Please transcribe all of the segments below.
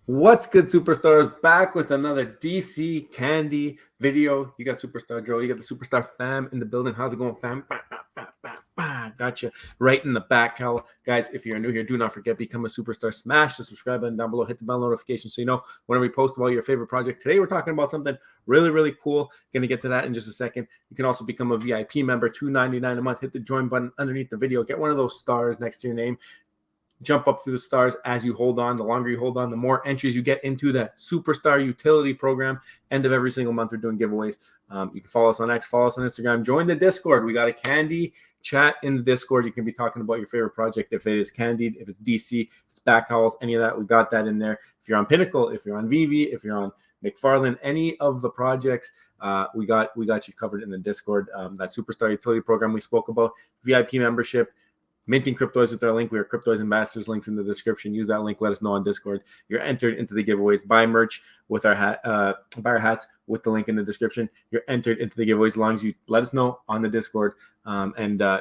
What's good, superstars? Back with another DC Candy video. You got Superstar Joe, you got the Superstar fam in the building. How's it going, fam? Got you right in the back, Cal. Guys, if you're new here, do not forget, become a superstar. Smash the subscribe button down below. Hit the bell notification so you know whenever we post about your favorite project. Today, we're talking about something really, really cool. Going to get to that in just a second. You can also become a VIP member, $2.99 a month. Hit the join button underneath the video. Get one of those stars next to your name. Jump up through the stars as you hold on. The longer you hold on, the more entries you get into the Superstar Utility Program. End of every single month, we're doing giveaways. You can follow us on X, follow us on Instagram. Join the Discord. We got a Candy chat in the Discord. You can be talking about your favorite project. If it is Candied, if it's DC, if it's Bat Cowls, any of that, we got that in there. If you're on Pinnacle, if you're on veve, if you're on McFarland, any of the projects, we got you covered in the Discord. That Superstar Utility Program we spoke about, VIP membership. Minting Cryptoids with our link. We are Cryptoids Ambassadors. Links in the description. Use that link. Let us know on Discord. You're entered into the giveaways. Buy merch with our hat. Buy our hats with the link in the description. You're entered into the giveaways as long as you let us know on the Discord.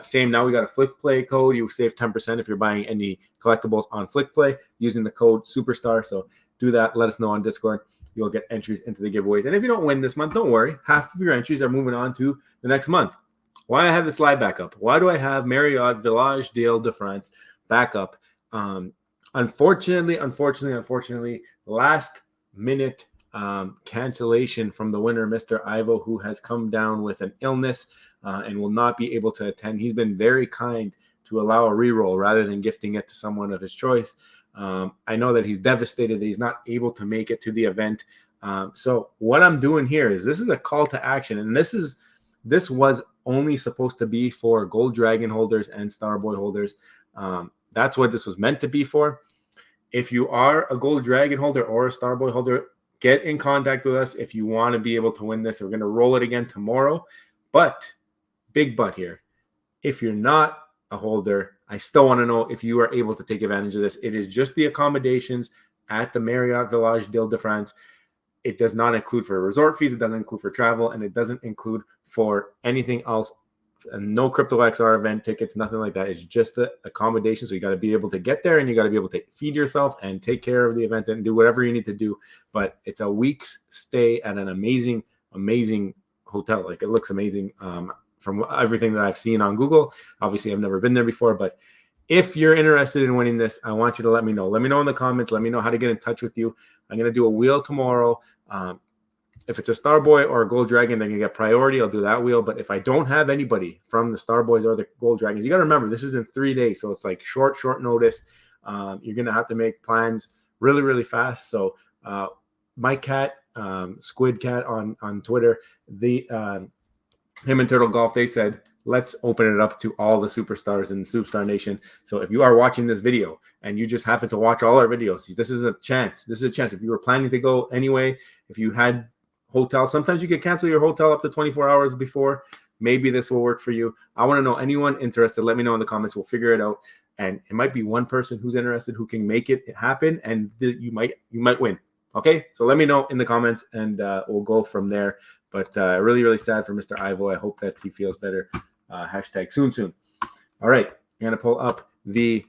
Same now, we got a Flick Play code. You save 10% if you're buying any collectibles on Flick Play using the code Superstar. So do that. Let us know on Discord. You'll get entries into the giveaways. And if you don't win this month, don't worry. Half of your entries are moving on to the next month. Why I have the slide back up? Why do I have Marriott Village d'Île-de-France back up? Unfortunately, last minute cancellation from the winner, Mr. Ivo, who has come down with an illness and will not be able to attend. He's been very kind to allow a reroll rather than gifting it to someone of his choice. I know that he's devastated that he's not able to make it to the event. So what I'm doing here is this is a call to action, and this was only supposed to be for Gold Dragon holders and Starboy holders. That's what this was meant to be for. If you are a Gold Dragon holder or a Starboy holder, get in contact with us if you want to be able to win this. We're going to roll it again tomorrow. But, big but here, if you're not a holder, I still want to know if you are able to take advantage of this. It is just the accommodations at the Marriott Village d'Île-de-France. It does not include for resort fees. It doesn't include for travel, and it doesn't include for anything else. No Crypto XR event tickets, nothing like that. It's just the accommodation. So you got to be able to get there, and you got to be able to feed yourself and take care of the event and do whatever you need to do. But it's a week's stay at an amazing, amazing hotel. Like, it looks amazing from everything that I've seen on Google. Obviously, I've never been there before, but if you're interested in winning this, I want you to let me know. Let me know in the comments. Let me know how to get in touch with you. I'm going to do a wheel tomorrow. If it's a Starboy or a Gold Dragon, they're going to get priority. I'll do that wheel. But if I don't have anybody from the Starboys or the Gold Dragons, you got to remember, this is in 3 days. So it's like short notice. You're going to have to make plans really, really fast. So my cat, Squid Cat on Twitter, him and Turtle Golf, they said, let's open it up to all the superstars in the Superstar Nation. So if you are watching this video and you just happen to watch all our videos, this is a chance. This is a chance. If you were planning to go anyway, if you had hotels, sometimes you can cancel your hotel up to 24 hours before. Maybe this will work for you. I want to know anyone interested. Let me know in the comments. We'll figure it out. And it might be one person who's interested who can make it happen, and you might win. Okay, so let me know in the comments, and we'll go from there. But really, really sad for Mr. Ivo. I hope that he feels better. Hashtag soon. All right, you're going to pull up the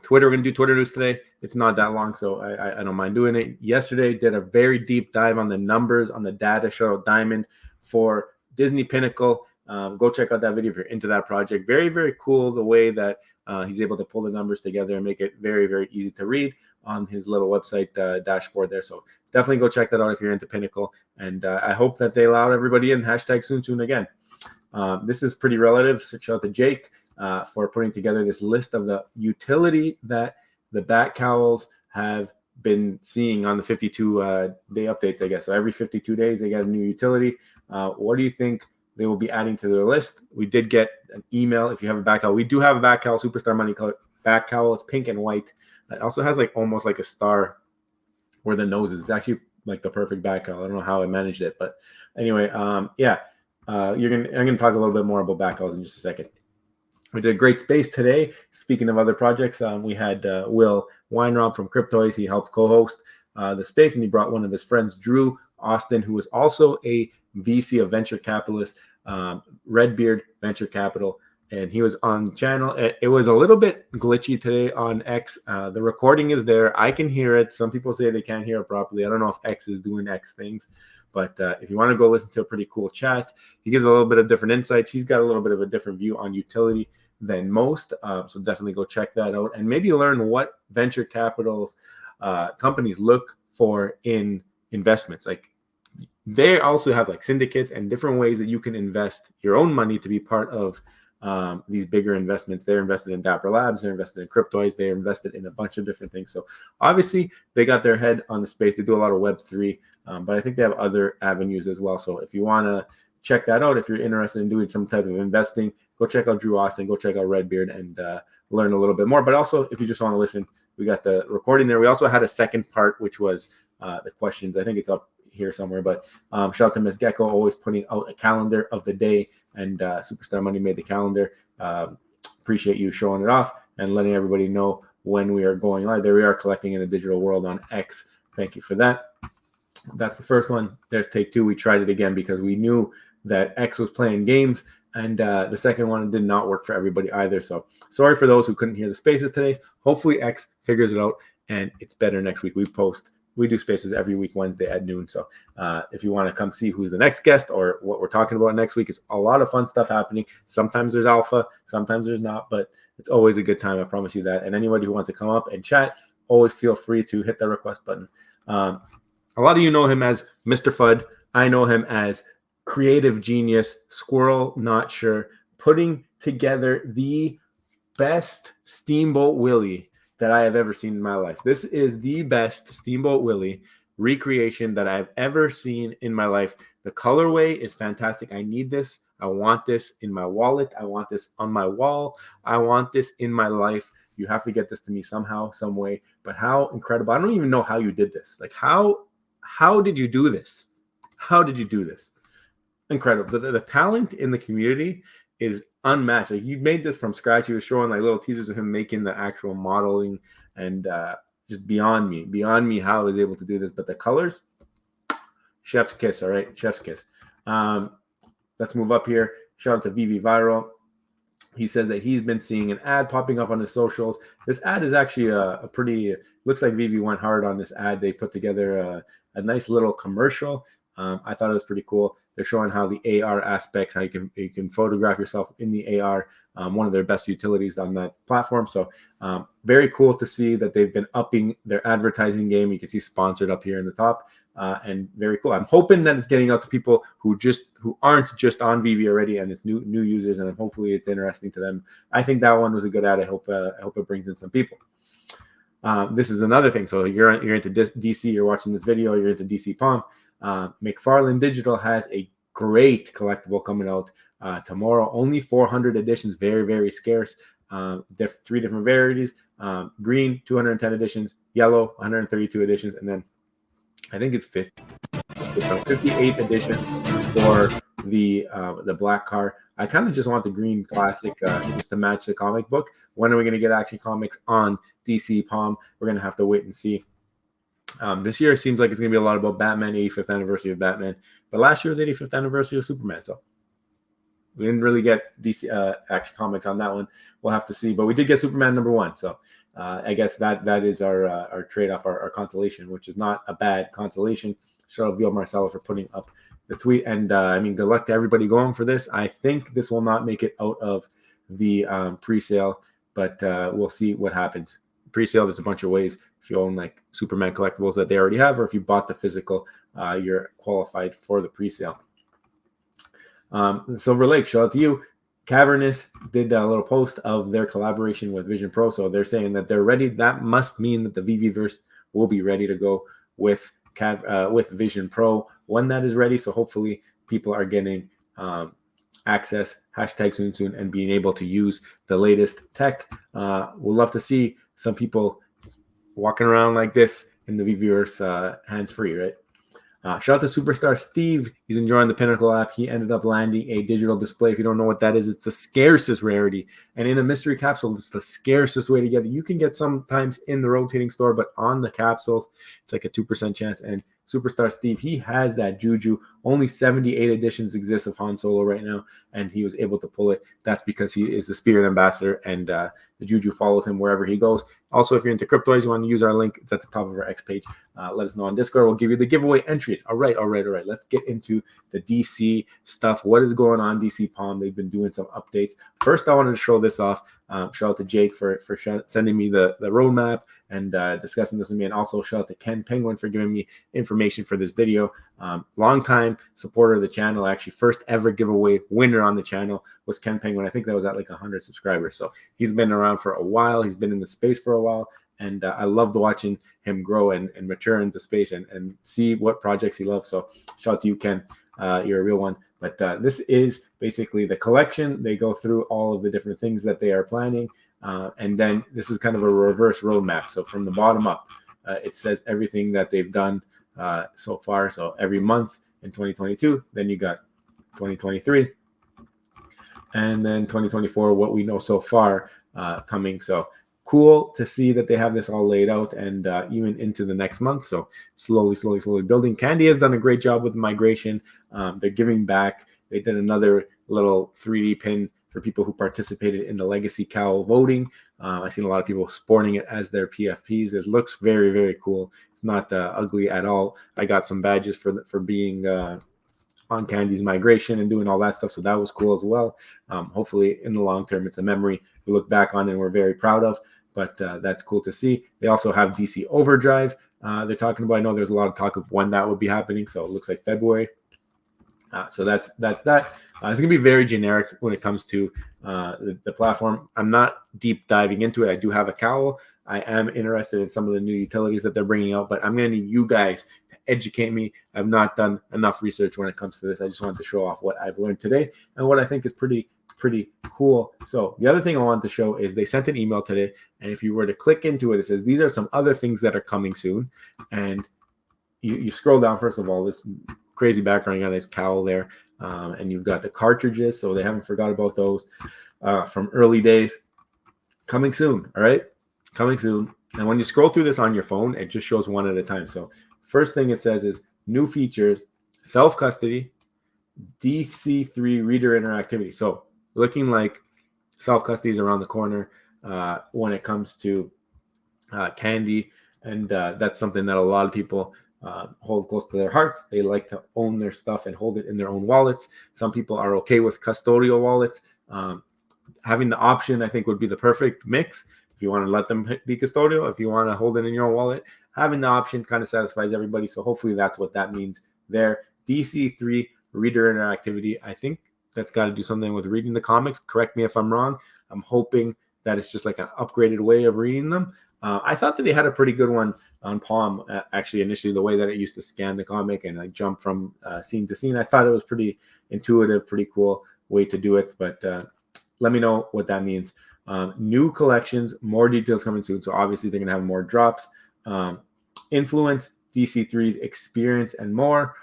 Twitter. We're going to do Twitter news today. It's not that long, so I don't mind doing it. Yesterday, did a very deep dive on the numbers, on the data, show Diamond for Disney Pinnacle. Go check out that video if you're into that project. Very, very cool the way that he's able to pull the numbers together and make it very, very easy to read on his little website dashboard there. So definitely go check that out if you're into Pinnacle. And I hope that they allow everybody in. Hashtag soon again. This is pretty relative. So shout out to Jake for putting together this list of the utility that the Bat Cowls have been seeing on the 52-day updates, I guess. So every 52 days, they get a new utility. What do you think they will be adding to their list? We did get an email. If you have a Bat Cowl, we do have a Bat Cowl, Superstar Money color Bat Cowl. It's pink and white. It also has like almost like a star where the nose is. It's actually like the perfect Bat Cowl. I don't know how I managed it, but anyway, yeah. I'm gonna talk a little bit more about Bat Cowls in just a second. We did a great space today. Speaking of other projects, we had Will Weinrob from Cryptoids. He helped co-host the space, and he brought one of his friends, Drew Austin, who is also a VC, a venture capitalist, Redbeard Venture Capital. and he was on the channel. It was a little bit glitchy today on X. The recording is there. I can hear it. Some people say they can't hear it properly. I don't know if X is doing X things, but if you want to go listen to a pretty cool chat, he gives a little bit of different insights. He's got a little bit of a different view on utility than most. So definitely go check that out and maybe learn what venture capitals companies look for in investments. Like, they also have like syndicates and different ways that you can invest your own money to be part of these bigger investments. They're invested in Dapper Labs, they're invested in cryptoids, they're invested in a bunch of different things. So obviously they got their head on the space. They do a lot of Web3, but I think they have other avenues as well. So if you want to check that out, if you're interested in doing some type of investing, go check out Drew Austin, go check out Redbeard, and learn a little bit more. But also, if you just want to listen, we got the recording there. We also had a second part, which was the questions. I think it's up here somewhere, but shout out to Miss Gecko, always putting out a calendar of the day, and Superstar Money made the calendar. Appreciate you showing it off and letting everybody know when we are going live. There we are, collecting in the digital world on X. Thank you for that. That's the first one. There's take two. We tried it again because we knew that X was playing games, and the second one did not work for everybody either. So sorry for those who couldn't hear the spaces today. Hopefully X figures it out and it's better next week. We do spaces every week, Wednesday at noon. So if you want to come see who's the next guest or what we're talking about next week, it's a lot of fun stuff happening. Sometimes there's alpha, sometimes there's not, but it's always a good time. I promise you that. And anybody who wants to come up and chat, always feel free to hit the request button. A lot of you know him as Mr. Fudd. I know him as creative genius, squirrel, not sure, putting together the best Steamboat Willie that I have ever seen in my life. This is the best Steamboat Willie recreation that I've ever seen in my life. The colorway is fantastic. I need this. I want this in my wallet. I want this on my wall. I want this in my life. You have to get this to me somehow, some way. But how incredible. I don't even know how you did this. Like, how did you do this? How did you do this? Incredible. The talent in the community is unmatched. Like, you made this from scratch. He was showing like little teasers of him making the actual modeling, and just beyond me how I was able to do this. But the colors, chef's kiss. All right, chef's kiss. Let's move up here. Shout out to Veve Viral. He says that he's been seeing an ad popping up on his socials. This ad is actually a pretty, looks like Veve went hard on this ad. They put together a nice little commercial. I thought it was pretty cool. They're showing how the AR aspects, how you can photograph yourself in the AR, one of their best utilities on that platform. So very cool to see that they've been upping their advertising game. You can see sponsored up here in the top, and very cool. I'm hoping that it's getting out to people who aren't just on Veve already, and it's new users, and hopefully it's interesting to them. I think that one was a good ad. I hope it brings in some people. This is another thing. So you're into DC, you're watching this video, you're into DC Palm. McFarlane Digital has a great collectible coming out tomorrow. Only 400 editions, very, very scarce. Three different varieties: green, 210 editions; yellow, 132 editions; and then I think it's 58 editions for the black car. I kind of just want the green classic just to match the comic book. When are we going to get Action Comics on DC Palm? We're going to have to wait and see. This year it seems like it's going to be a lot about Batman, 85th anniversary of Batman. But last year was 85th anniversary of Superman, so we didn't really get DC Action Comics on that one. We'll have to see. But we did get Superman #1, so I guess that is our trade-off, our consolation, which is not a bad consolation. Shout out to Marcelo for putting up the tweet. And I mean, good luck to everybody going for this. I think this will not make it out of the pre-sale, but we'll see what happens. Pre-sale, there's a bunch of ways. If you own like Superman collectibles that they already have, or if you bought the physical, you're qualified for the pre-sale. Silver Lake, shout out to you. Cavernous did a little post of their collaboration with Vision Pro, so they're saying that they're ready. That must mean that the VeveVerse will be ready to go with Vision Pro when that is ready. So hopefully people are getting access, #soon, and being able to use the latest tech. We'll love to see some people walking around like this in the VeveVerse hands-free, right? Shout out to Superstar Steve. He's enjoying the Pinnacle app. He ended up landing a digital display. If you don't know what that is, it's the scarcest rarity. And in a mystery capsule, it's the scarcest way to get it. You can get sometimes in the rotating store, but on the capsules, it's like a 2% chance. And Superstar Steve, he has that juju. Only 78 editions exist of Han Solo right now, and he was able to pull it. That's because he is the Spirit Ambassador, and the juju follows him wherever he goes. Also, if you're into cryptoids, you want to use our link. It's at the top of our X page. Let us know on Discord. We'll give you the giveaway entries. All right. Let's get into the DC stuff. What is going on, DC Palm? They've been doing some updates. First, I wanted to show this off. Shout out to Jake for sending me the roadmap and discussing this with me. And also shout out to Ken Penguin for giving me information for this video. Long-time supporter of the channel. Actually, first ever giveaway winner on the channel was Ken Penguin. I think that was at like 100 subscribers. So he's been around for a while. He's been in the space for a while. And I loved watching him grow and mature into space and see what projects he loves. So shout out to you, Ken. You're a real one. But this is basically the collection. They go through all of the different things that they are planning. And then this is kind of a reverse roadmap. So from the bottom up, it says everything that they've done so far. So every month in 2022, then you got 2023. And then 2024, what we know so far coming. So cool to see that they have this all laid out and even into the next month. So slowly building. Candy has done a great job with the migration. They're giving back. They did another little 3D pin for people who participated in the Legacy Cowl voting. I've seen a lot of people sporting it as their PFPs. It looks very, very cool. It's not ugly at all. I got some badges for being on Candy's migration and doing all that stuff. So that was cool as well. Hopefully in the long term, it's a memory we look back on and we're very proud of. But that's cool to see. They also have DC Overdrive. They're talking about. I know there's a lot of talk of when that would be happening. So it looks like February. So that's that. It's gonna be very generic when it comes to the platform. I'm not deep diving into it. I do have a cowl. I am interested in some of the new utilities that they're bringing out, but I'm gonna need you guys to educate me. I've not done enough research when it comes to this. I just wanted to show off what I've learned today and what I think is pretty cool. So the other thing I wanted to show is they sent an email today, and if you were to click into it, it says these are some other things that are coming soon. And you scroll down. First of all, this crazy background, you got this cowl there, and you've got the cartridges, so they haven't forgot about those from early days. Coming soon. All right, coming soon. And when you scroll through this on your phone, it just shows one at a time. So first thing it says is new features, self-custody, DC3 reader interactivity. So looking like self-custody is around the corner when it comes to Candy. And that's something that a lot of people hold close to their hearts. They like to own their stuff and hold it in their own wallets. Some people are okay with custodial wallets. Having the option, I think, would be the perfect mix. If you want to let them be custodial, if you want to hold it in your own wallet, having the option kind of satisfies everybody. So hopefully that's what that means there. DC3 reader interactivity. I think that's got to do something with reading the comics. Correct me if I'm wrong. I'm hoping that it's just like an upgraded way of reading them. I thought that they had a pretty good one on Palm, actually, initially, the way that it used to scan the comic and like jump from scene to scene. I thought it was pretty intuitive, pretty cool way to do it. But let me know what that means. New collections, more details coming soon. So obviously, they're going to have more drops. Influence, DC3's experience, and more.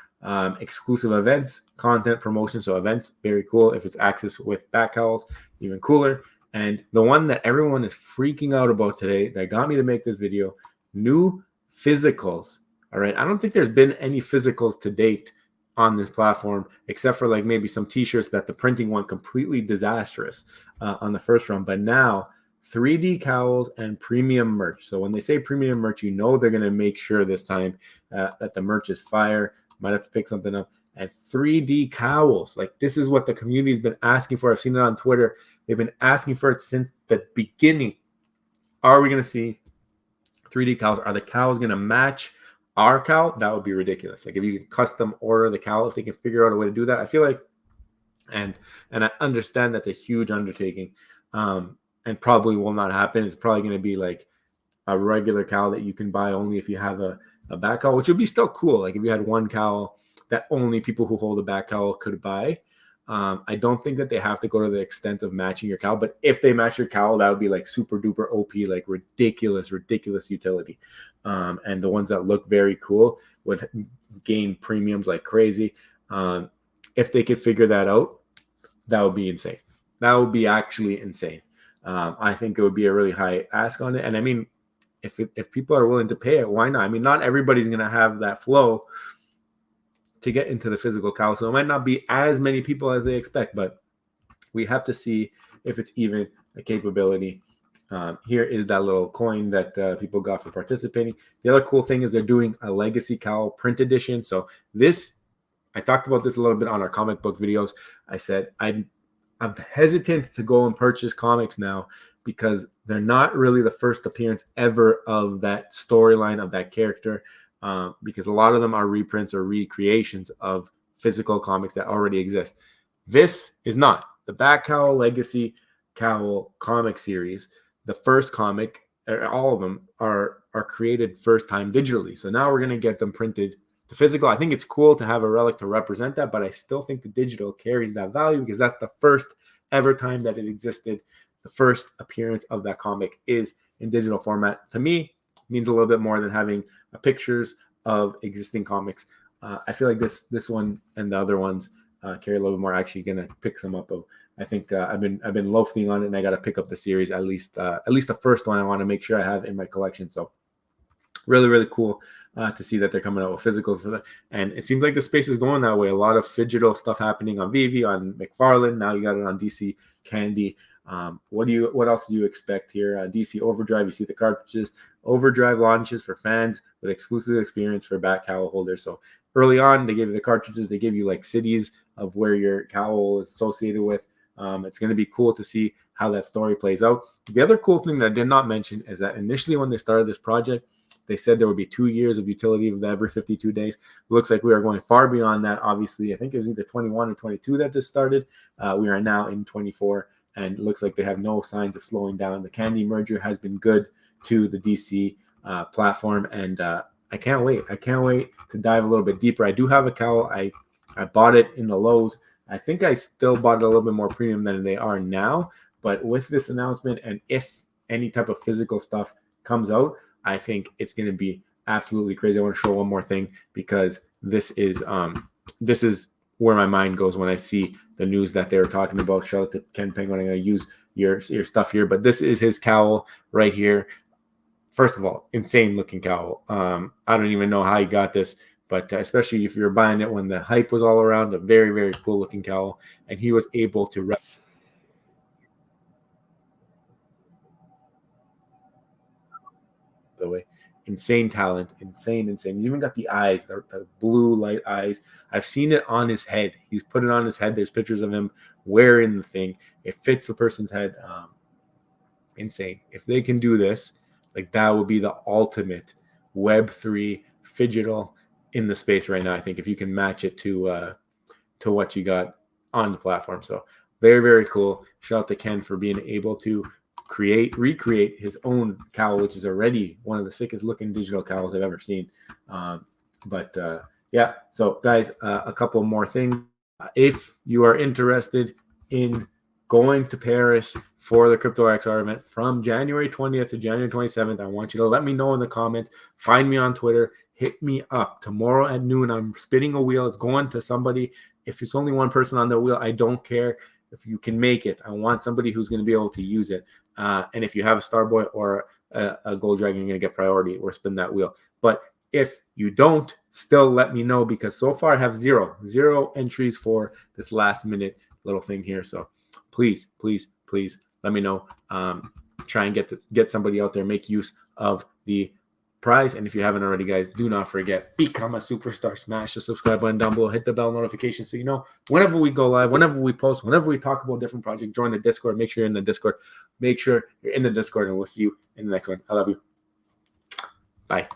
Exclusive events, content promotion. So events, very cool. If it's access with Bat Cowls, even cooler. And the one that everyone is freaking out about today that got me to make this video, new physicals. All right. I don't think there's been any physicals to date on this platform, except for like maybe some t-shirts that the printing went completely disastrous on the first run. But now 3D cowls and premium merch. So when they say premium merch, you know they're going to make sure this time that the merch is fire. Might have to pick something up. And 3D cowls. Like this is what the community's been asking for. I've seen it on Twitter. They've been asking for it since the beginning. Are we going to see 3D cowls? Are the cows going to match our cowl? That would be ridiculous. Like if you can custom order the cowl, if they can figure out a way to do that, I feel like, and I understand that's a huge undertaking, and probably will not happen. It's probably going to be like a regular cowl that you can buy only if you have a back cowl, which would be still cool. Like if you had one cowl that only people who hold a back cowl could buy. I don't think that they have to go to the extent of matching your cowl, but if they match your cowl, that would be like super duper OP, like ridiculous utility. And the ones that look very cool would gain premiums like crazy. If they could figure that out, that would be insane. That would be actually insane. I think it would be a really high ask on it. And I mean, if people are willing to pay it, why not? I mean, not everybody's going to have that flow to get into the physical cowl, so it might not be as many people as they expect, but we have to see if it's even a capability. Here is that little coin that people got for participating. The other cool thing is they're doing a legacy cowl print edition. So this, I talked about this a little bit on our comic book videos. I said I'm hesitant to go and purchase comics now because they're not really the first appearance ever of that storyline of that character, because a lot of them are reprints or recreations of physical comics that already exist. This is not. The Bat Cowl Legacy Cowl comic series, the first comic, all of them are created first time digitally. So now we're going to get them printed. The physical, I think it's cool to have a relic to represent that, but I still think the digital carries that value because that's the first ever time that it existed. The first appearance of that comic is in digital format. To me, it means a little bit more than having pictures of existing comics. I feel like this one and the other ones carry a little bit more. Actually, gonna pick some up of. I think I've been loafing on it, and I got to pick up the series at least the first one. I want to make sure I have in my collection. So really cool to see that they're coming out with physicals for that. And it seems like the space is going that way. A lot of digital stuff happening on veve, on McFarlane. Now you got it on DC Candy. What else do you expect here? DC Overdrive, you see the cartridges. Overdrive launches for fans with exclusive experience for Bat Cowl holders. So early on, they gave you the cartridges. They give you like cities of where your cowl is associated with. It's going to be cool to see how that story plays out. The other cool thing that I did not mention is that initially when they started this project, they said there would be 2 years of utility of every 52 days. It looks like we are going far beyond that. Obviously, I think it was either 21 or 22 that this started. We are now in 24, and it looks like they have no signs of slowing down. The Candy merger has been good to the DC platform, and I can't wait. I can't wait to dive a little bit deeper. I do have a cowl. I bought it in the lows. I think I still bought it a little bit more premium than they are now. But with this announcement, and if any type of physical stuff comes out, I think it's going to be absolutely crazy. I want to show one more thing because this is where my mind goes when I see the news that they were talking about. Shout out to Ken Penguin. I'm going to use your stuff here, but this is his cowl right here. First of all, insane looking cowl. I don't even know how he got this. But especially if you're buying it when the hype was all around, a very cool looking cowl. And he was able to the way. Insane talent, insane. He's even got the eyes, the blue light eyes. I've seen it on his head. He's put it on his head. There's pictures of him wearing the thing. It fits the person's head. Insane. If they can do this, like that would be the ultimate Web3 digital in the space right now. I think if you can match it to what you got on the platform. So very cool. Shout out to Ken for being able to recreate his own cowl, which is already one of the sickest looking digital cowls I've ever seen. Yeah, so guys, a couple more things. If you are interested in going to Paris for the Crypto XR event from January 20th to January 27th, I want you to let me know in the comments. Find me on Twitter. Hit me up tomorrow at noon. I'm spinning a wheel. It's going to somebody. If it's only one person on the wheel, I don't care. If you can make it, I want somebody who's going to be able to use it. And if you have a Starboy or a Gold Dragon, you're going to get priority or spin that wheel. But if you don't, still let me know because so far I have zero entries for this last minute little thing here. So please let me know. Try and get somebody out there, make use of the prize. And if you haven't already, guys, do not forget, become a superstar. Smash the subscribe button down below, hit the bell notification so you know whenever we go live, whenever we post, whenever we talk about different projects. Join the Discord. Make sure you're in the Discord. Make sure you're in the Discord, and we'll see you in the next one. I love you. Bye.